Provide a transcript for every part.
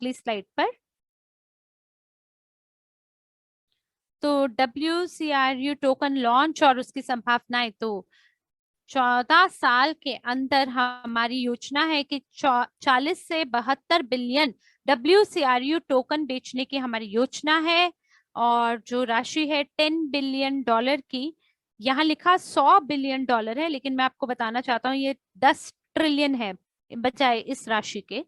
अगली स्लाइड पर। तो WCRU टोकन लॉन्च और उसकी संभावनाएं, तो 14 साल के अंदर हमारी योजना है कि 40 से 72 बिलियन WCRU टोकन बेचने की हमारी योजना है। और जो राशि है $10 बिलियन की, यहाँ लिखा $100 बिलियन है, लेकिन मैं आपको बताना चाहता हूँ ये 10 ट्रिलियन है बजाय इस राशि के।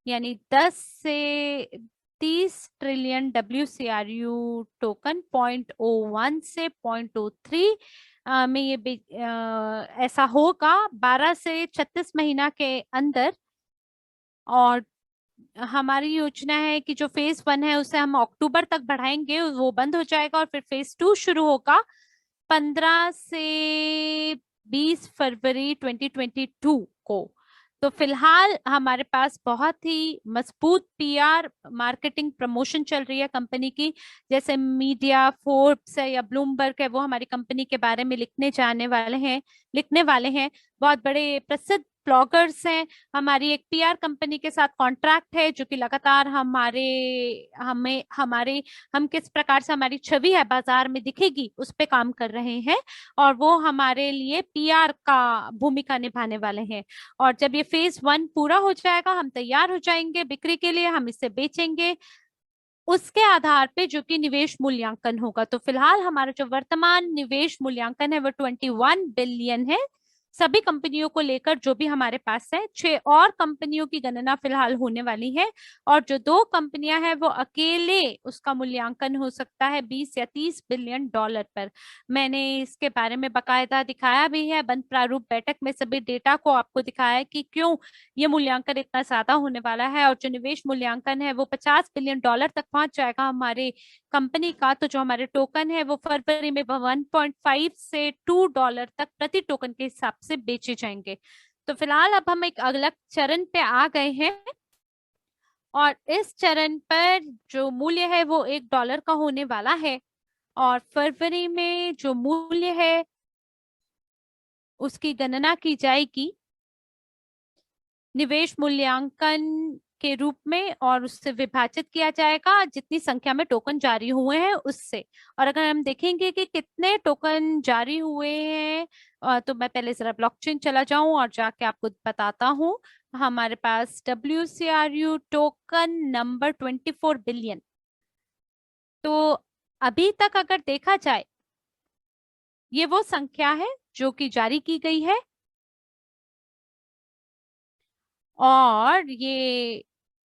यानी 10 से 30 ट्रिलियन WCRU टोकन 0.01 से 0.03 में ये ऐसा होगा 12 से 36 महीना के अंदर। और हमारी योजना है कि जो फेज 1 है उसे हम अक्टूबर तक बढ़ाएंगे, वो बंद हो जाएगा और फिर फेज 2 शुरू होगा 15 से 20 फरवरी 2022 को। तो फिलहाल हमारे पास बहुत ही मजबूत PR मार्केटिंग प्रमोशन चल रही है कंपनी की। जैसे मीडिया, फोर्ब्स है या ब्लूमबर्ग है, वो हमारी कंपनी के बारे में लिखने वाले हैं। बहुत बड़े प्रसिद्ध ब्लॉगर्स हैं। हमारी एक PR कंपनी के साथ कॉन्ट्रैक्ट है जो कि लगातार हम किस प्रकार से हमारी छवि है बाजार में दिखेगी उस पे काम कर रहे हैं। और वो हमारे लिए PR का भूमिका निभाने वाले हैं। और जब ये फेज 1 पूरा हो जाएगा, हम तैयार हो जाएंगे बिक्री के लिए, हम इसे बेचेंगे उसके आधार पे जो कि निवेश मूल्यांकन होगा। तो फिलहाल हमारा जो वर्तमान निवेश मूल्यांकन है वो 21 बिलियन है। सभी कंपनियों को लेकर जो भी हमारे पास है, 6 और कंपनियों की गणना फिलहाल होने वाली है। और जो 2 कंपनियां हैं वो अकेले उसका मूल्यांकन हो सकता है 20 या $30 बिलियन पर। मैंने इसके बारे में बकायदा दिखाया भी है, बंद प्रारूप बैठक में सभी डेटा को आपको दिखाया है कि क्यों ये मूल्यांकन इतना ज्यादा होने वाला है। और जो निवेश मूल्यांकन है वो $50 बिलियन तक पहुंच जाएगा हमारे कंपनी का। तो जो हमारे टोकन है वो फरवरी में 1.5 से $2 तक प्रति टोकन के हिसाब से बेचे जाएंगे। तो फिलहाल अब हम एक अलग चरण पे आ गए हैं और इस चरण पर जो मूल्य है वो $1 का होने वाला है। और फरवरी में जो मूल्य है उसकी गणना की जाएगी निवेश मूल्यांकन के रूप में और उससे विभाजित किया जाएगा जितनी संख्या में टोकन जारी हुए हैं उससे। और अगर हम देखेंगे कि कितने टोकन जारी हुए हैं, तो मैं पहले जरा ब्लॉकचेन चला जाऊं और जाके आपको बताता हूं। हमारे पास WCRU टोकन नंबर 24 बिलियन। तो अभी तक अगर देखा जाए ये वो संख्या है जो कि जारी की गई है और ये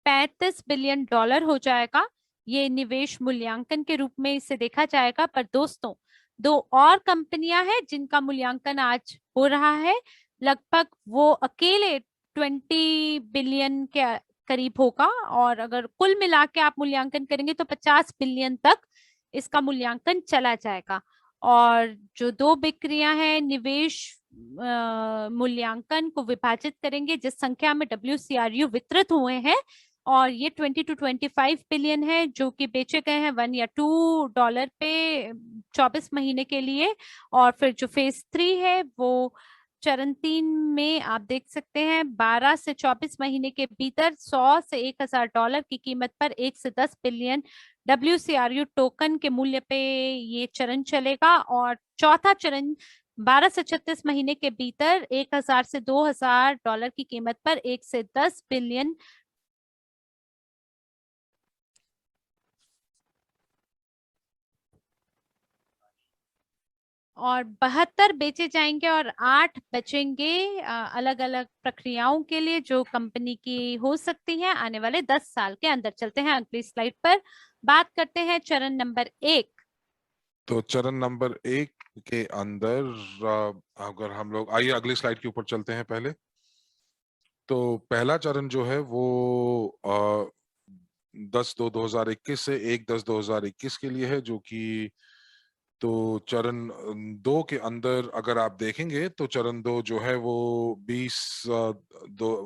$35 बिलियन हो जाएगा। ये निवेश मूल्यांकन के रूप में इसे देखा जाएगा। पर दोस्तों, 2 और कंपनियां हैं जिनका मूल्यांकन आज हो रहा है। लगभग वो अकेले 20 बिलियन के करीब होगा। और अगर कुल मिला के आप मूल्यांकन करेंगे तो 50 बिलियन तक इसका मूल्यांकन चला जाएगा। और जो 2 बिक्रियां हैं निवेश मूल्यांकन को विभाजित करेंगे जिस संख्या में WCRU वितरित हुए हैं, और ये 20 to 25 बिलियन है जो कि बेचे गए हैं $1 या $2 पे 24 महीने के लिए। और फिर जो फेज 3 है वो चरण 3 में आप देख सकते हैं 12 से 24 महीने के भीतर $100 से $1000 की कीमत पर 1 से 10 बिलियन WCRU टोकन के मूल्य पे ये चरण चलेगा। और चौथा चरण 12 से 36 महीने के भीतर 1000 से $2000 की कीमत पर 1 से 10 बिलियन और 72 बेचे जाएंगे और 8 बचेंगे अलग अलग प्रक्रियाओं के लिए जो कंपनी की हो सकती है आने वाले 10 साल के अंदर। चलते हैं अगली स्लाइड पर, बात करते हैं चरण नंबर 1। तो चरण नंबर 1 के अंदर अगर हम लोग आइए अगली स्लाइड के ऊपर चलते हैं पहले। तो पहला चरण जो है वो 10/2/2021 से 1/10/2021 के लिए है, जो कि तो चरण 2 के अंदर अगर आप देखेंगे तो चरण 2 जो है वो 20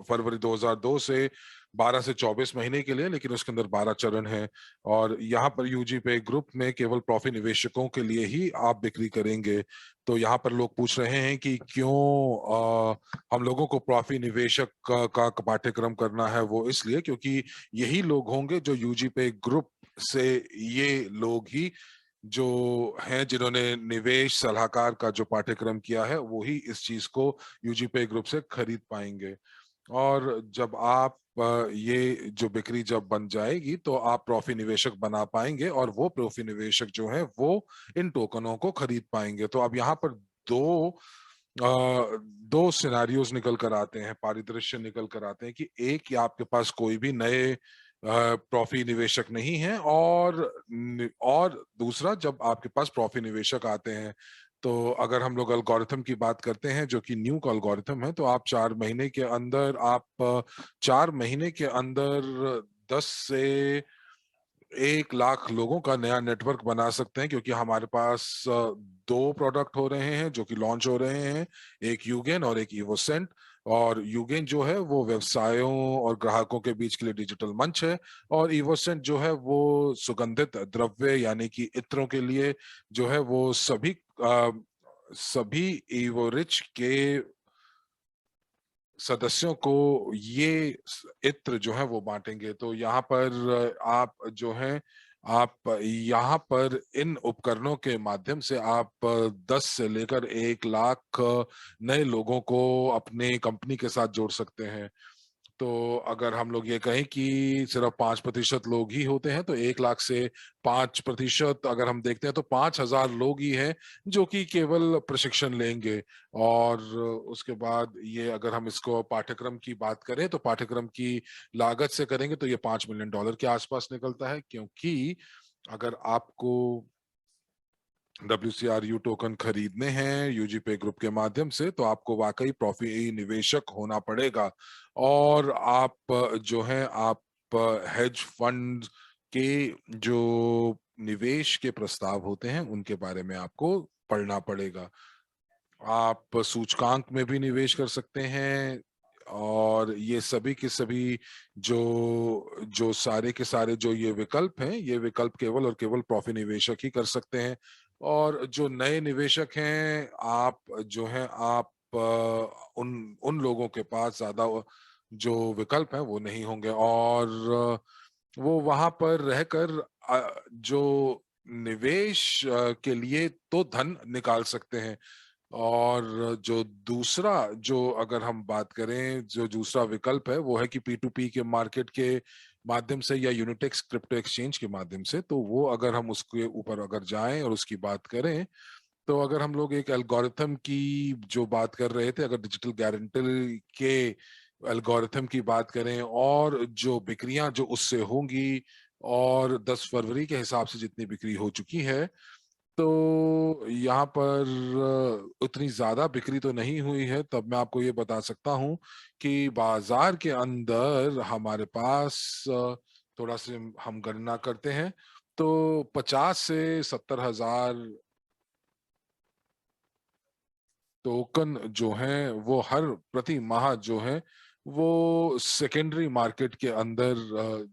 फरवरी 2002 से 12 से 24 महीने के लिए, लेकिन उसके अंदर 12 चरण हैं। और यहाँ पर यूजी पे ग्रुप में केवल प्रॉफी निवेशकों के लिए ही आप बिक्री करेंगे। तो यहाँ पर लोग पूछ रहे हैं कि क्यों हम लोगों को प्रॉफी निवेशक का पाठ्यक्रम करना है। वो इसलिए क्योंकि यही लोग होंगे जो यूजी पे ग्रुप से, ये लोग ही जो हैं जिन्होंने निवेश सलाहकार का जो पाठ्यक्रम किया है, वो ही इस चीज को यूजी पे ग्रुप से खरीद पाएंगे। और जब आप ये जो बिक्री जब बन जाएगी तो आप प्रॉफी निवेशक बना पाएंगे, और वो प्रॉफी निवेशक जो है वो इन टोकनों को खरीद पाएंगे। तो अब यहाँ पर दो सिनारियोज निकल कर आते हैं, परिदृश्य निकल कर आते हैं कि एक, या आपके पास कोई भी नए प्रॉफी निवेशक नहीं है, और दूसरा, जब आपके पास प्रॉफी निवेशक आते हैं, तो अगर हम लोग एल्गोरिथम की बात करते हैं जो कि न्यू का एल्गोरिथम है, तो आप 4 महीने के अंदर, आप 4 महीने के अंदर 10 से 1 लाख लोगों का नया नेटवर्क बना सकते हैं, क्योंकि हमारे पास दो प्रोडक्ट हो रहे हैं जो कि लॉन्च हो रहे हैं, एक यूगेन और एक इवोसेंट। और यूगेन जो है वो व्यवसायों और ग्राहकों के बीच के लिए डिजिटल मंच है, और इवोसेंट जो है वो सुगंधित द्रव्य यानी कि इत्रों के लिए जो है वो सभी इवोरिच के सदस्यों को ये इत्र जो है वो बांटेंगे। तो यहाँ पर आप जो है, आप यहाँ पर इन उपकरणों के माध्यम से आप 10 से लेकर 1 लाख नए लोगों को अपने कंपनी के साथ जोड़ सकते हैं। तो अगर हम लोग ये कहें कि सिर्फ 5% लोग ही होते हैं, तो 1 लाख से 5% अगर हम देखते हैं तो 5,000 लोग ही हैं जो कि केवल प्रशिक्षण लेंगे। और उसके बाद ये, अगर हम इसको पाठ्यक्रम की बात करें, तो पाठ्यक्रम की लागत से करेंगे तो ये $5 मिलियन के आसपास निकलता है। क्योंकि अगर आपको WCRU टोकन खरीदने हैं यूजी पे ग्रुप के माध्यम से, तो आपको वाकई प्रॉफी निवेशक होना पड़ेगा। और आप जो है, आप हेज फंड के जो निवेश के प्रस्ताव होते हैं उनके बारे में आपको पढ़ना पड़ेगा। आप सूचकांक में भी निवेश कर सकते हैं, और ये सभी के सभी जो जो सारे के सारे जो ये विकल्प हैं, ये विकल्प केवल और केवल प्रॉफी निवेशक ही कर सकते हैं। और जो नए निवेशक हैं, आप जो हैं, आप उन उन लोगों के पास ज्यादा जो विकल्प हैं वो नहीं होंगे, और वो वहां पर रहकर जो निवेश के लिए तो धन निकाल सकते हैं। और जो दूसरा, जो अगर हम बात करें, जो दूसरा विकल्प है वो है कि P2P के मार्केट के माध्यम से या यूनिटेक्स क्रिप्टो एक्सचेंज के माध्यम से। तो वो अगर हम उसके ऊपर अगर जाएं और उसकी बात करें, तो अगर हम लोग एक एल्गोरिथम की जो बात कर रहे थे, अगर डिजिटल गारंटी के एल्गोरिथम की बात करें, और जो बिक्रियां जो उससे होंगी, और 10 फरवरी के हिसाब से जितनी बिक्री हो चुकी है, तो यहाँ पर उतनी ज्यादा बिक्री तो नहीं हुई है। तब मैं आपको ये बता सकता हूँ कि बाजार के अंदर हमारे पास थोड़ा से हम गणना करते हैं, तो 50 से 70 हजार टोकन जो हैं वो हर प्रति माह जो है वो सेकेंडरी मार्केट के अंदर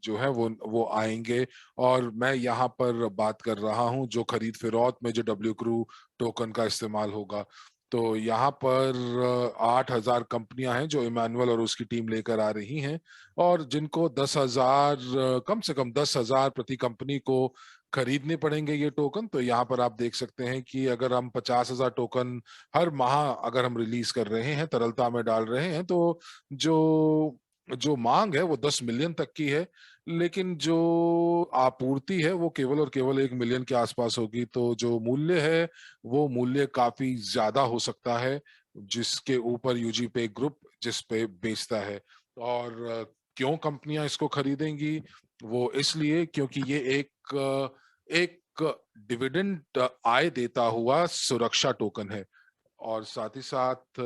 जो है वो आएंगे। और मैं यहाँ पर बात कर रहा हूँ जो खरीद फिरौत में जो डब्ल्यू क्रू टोकन का इस्तेमाल होगा। तो यहाँ पर 8,000 कंपनियां हैं जो इमानुअल और उसकी टीम लेकर आ रही हैं, और जिनको 10,000, कम से कम 10,000 प्रति कंपनी को खरीदने पड़ेंगे ये टोकन। तो यहाँ पर आप देख सकते हैं कि अगर हम 50,000 टोकन हर माह अगर हम रिलीज कर रहे हैं, तरलता में डाल रहे हैं, तो जो जो मांग है वो 10 मिलियन तक की है, लेकिन जो आपूर्ति है वो केवल और केवल 1 मिलियन के आसपास होगी। तो जो मूल्य है वो मूल्य काफी ज्यादा हो सकता है जिसके ऊपर यूजी पे ग्रुप जिस पे बेचता है। और क्यों कंपनियां इसको खरीदेंगी? वो इसलिए क्योंकि ये एक डिविडेंड आय देता हुआ सुरक्षा टोकन है। और साथ ही साथ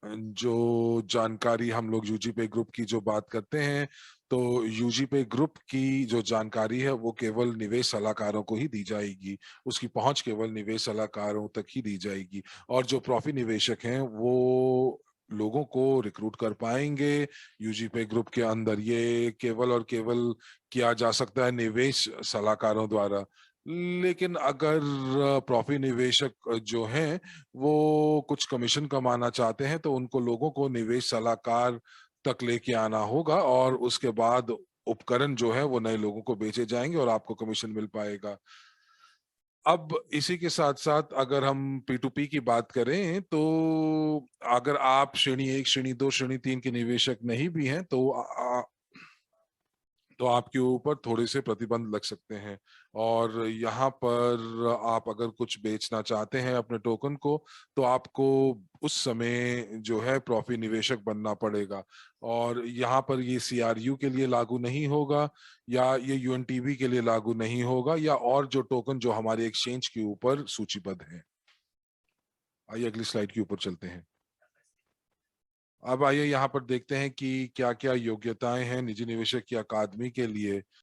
जो जानकारी हम लोग यूजी पे ग्रुप की जो बात करते हैं, तो यूजी पे ग्रुप की जो जानकारी है वो केवल निवेश सलाहकारों को ही दी जाएगी, उसकी पहुंच केवल निवेश सलाहकारों तक ही दी जाएगी। और जो प्रॉफी निवेशक हैं वो लोगों को रिक्रूट कर पाएंगे यूजीपे ग्रुप के अंदर। ये केवल और केवल किया जा सकता है निवेश सलाहकारों द्वारा। लेकिन अगर प्रॉफी निवेशक जो हैं वो कुछ कमीशन कमाना चाहते हैं तो उनको लोगों को निवेश सलाहकार तक लेके आना होगा, और उसके बाद उपकरण जो है वो नए लोगों को बेचे जाएंगे और आपको कमीशन मिल पाएगा। अब इसी के साथ साथ अगर हम P2P की बात करें तो अगर आप श्रेणी 1, श्रेणी 2, श्रेणी 3 के निवेशक नहीं भी हैं तो आपके ऊपर थोड़े से प्रतिबंध लग सकते हैं। और यहाँ पर आप अगर कुछ बेचना चाहते हैं अपने टोकन को तो आपको उस समय जो है प्रॉफी निवेशक बनना पड़ेगा। और यहाँ पर ये CRU के लिए लागू नहीं होगा, या ये UNTB के लिए लागू नहीं होगा, या और जो टोकन जो हमारे एक्सचेंज के ऊपर सूचीबद्ध हैं। आइए अगली स्लाइड के ऊपर चलते हैं। अब आइए यहाँ पर देखते हैं कि क्या क्या योग्यताएं हैं निजी निवेशक की अकादमी के लिए।